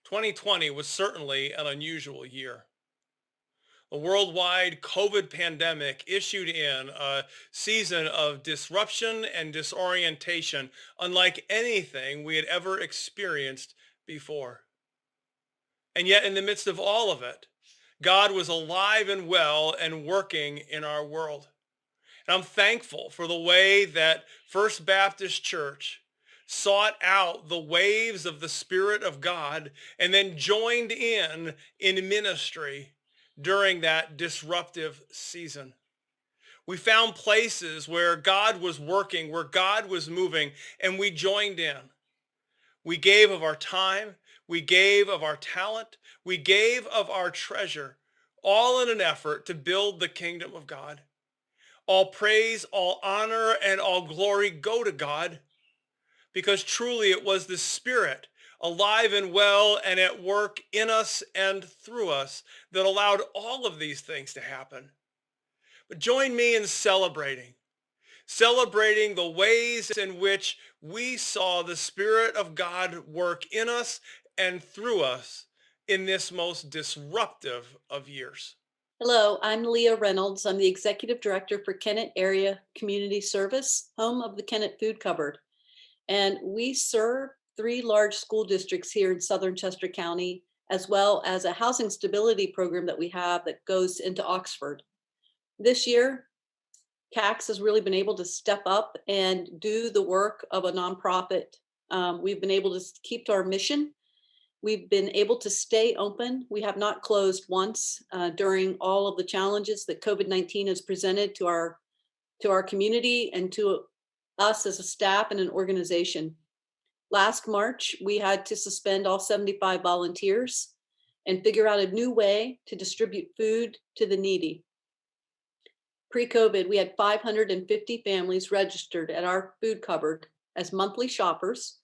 2020 was certainly an unusual year. The worldwide COVID pandemic issued in a season of disruption and disorientation unlike anything we had ever experienced before. And yet, in the midst of all of it, God was alive and well and working in our world. And I'm thankful for the way that First Baptist Church sought out the waves of the Spirit of God and then joined in ministry during that disruptive season. We found places where God was working, where God was moving, and we joined in. We gave of our time, we gave of our talent, we gave of our treasure, all in an effort to build the kingdom of God. All praise, all honor, and all glory go to God, because truly it was the Spirit alive and well and at work in us and through us that allowed all of these things to happen. But join me in celebrating the ways in which we saw the Spirit of God work in us and through us in this most disruptive of years. Hello, I'm Leah Reynolds. I'm the Executive Director for Kennett Area Community Service, home of the Kennett Food Cupboard. And we serve three large school districts here in southern Chester County, as well as a housing stability program that we have that goes into Oxford. This year, KACS has really been able to step up and do the work of a nonprofit. We've been able to keep to our mission. We've been able to stay open. We have not closed once during all of the challenges that COVID-19 has presented to our community and to us as a staff and an organization. Last March, we had to suspend all 75 volunteers and figure out a new way to distribute food to the needy. Pre-COVID, we had 550 families registered at our food cupboard as monthly shoppers.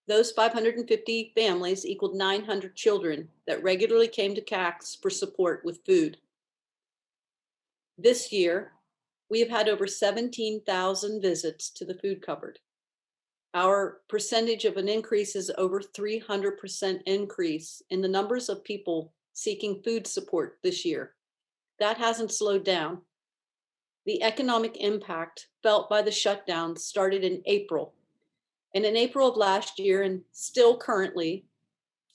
Those 550 families equaled 900 children that regularly came to KACS for support with food. This year, we have had over 17,000 visits to the food cupboard. Our percentage of an increase is over 300% increase in the numbers of people seeking food support this year. That hasn't slowed down. The economic impact felt by the shutdown started in April. And in April of last year, and still currently,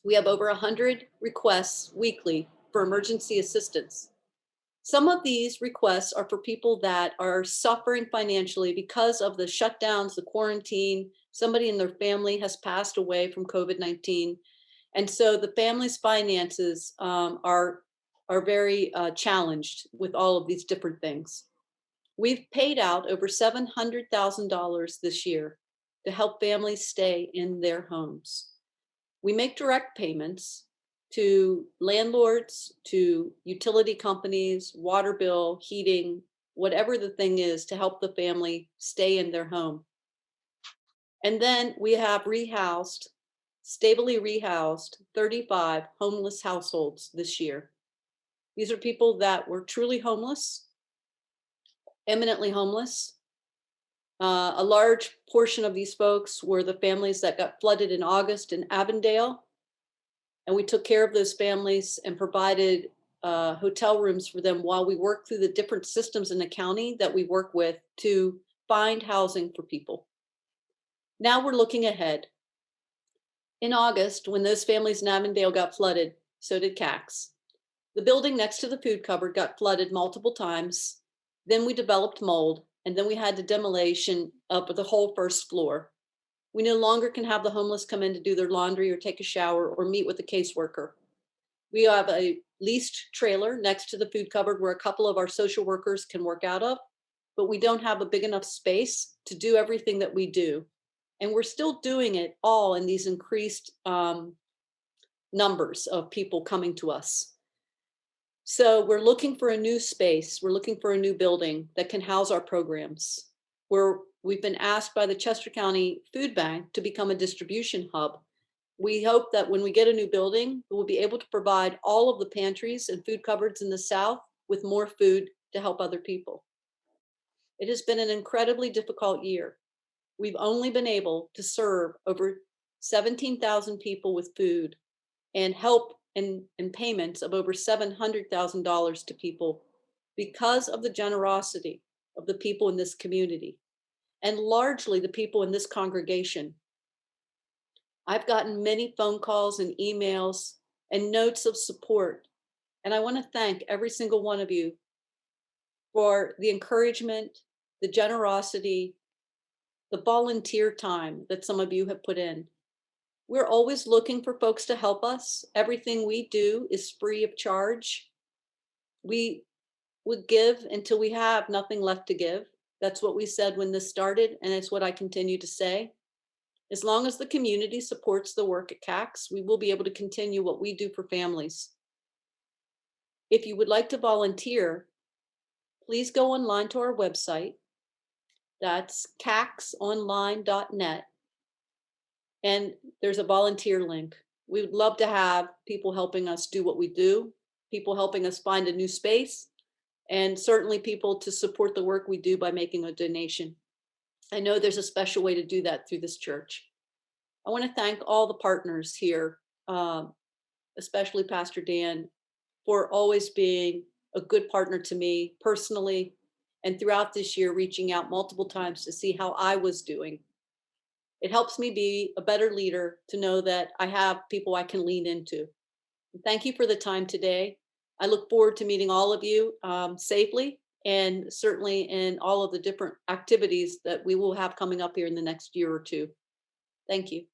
we have over 100 requests weekly for emergency assistance. Some of these requests are for people that are suffering financially because of the shutdowns, the quarantine. Somebody in their family has passed away from COVID-19. And so the family's finances are very challenged with all of these different things. We've paid out over $700,000 this year to help families stay in their homes. We make direct payments to landlords, to utility companies, water bill, heating, whatever the thing is to help the family stay in their home. And then we have stably rehoused 35 homeless households this year. These are people that were truly homeless, eminently homeless. A large portion of these folks were the families that got flooded in August in Avondale. And we took care of those families and provided hotel rooms for them while we worked through the different systems in the county that we work with to find housing for people. Now we're looking ahead. In August, when those families in Avondale got flooded, so did KACS. The building next to the food cupboard got flooded multiple times. Then we developed mold, and then we had the demolition of the whole first floor. We no longer can have the homeless come in to do their laundry or take a shower or meet with a caseworker. We have a leased trailer next to the food cupboard where a couple of our social workers can work out of, but we don't have a big enough space to do everything that we do. And we're still doing it all in these increased numbers of people coming to us. So we're looking for a new space. We're looking for a new building that can house our programs. We've been asked by the Chester County Food Bank to become a distribution hub. We hope that when we get a new building, we'll be able to provide all of the pantries and food cupboards in the South with more food to help other people. It has been an incredibly difficult year. We've only been able to serve over 17,000 people with food and help and payments of over $700,000 to people because of the generosity of the people in this community and largely the people in this congregation. I've gotten many phone calls and emails and notes of support. And I want to thank every single one of you for the encouragement, the generosity, the volunteer time that some of you have put in. We're always looking for folks to help us. Everything we do is free of charge. We would give until we have nothing left to give. That's what we said when this started, and it's what I continue to say. As long as the community supports the work at KACS, we will be able to continue what we do for families. If you would like to volunteer, please go online to our website. That's cacsonline.net. And there's a volunteer link. We would love to have people helping us do what we do, people helping us find a new space, and certainly people to support the work we do by making a donation. I know there's a special way to do that through this church. I want to thank all the partners here, especially Pastor Dan, for always being a good partner to me personally, and throughout this year, reaching out multiple times to see how I was doing. It helps me be a better leader to know that I have people I can lean into. Thank you for the time today. I look forward to meeting all of you safely and certainly in all of the different activities that we will have coming up here in the next year or two. Thank you.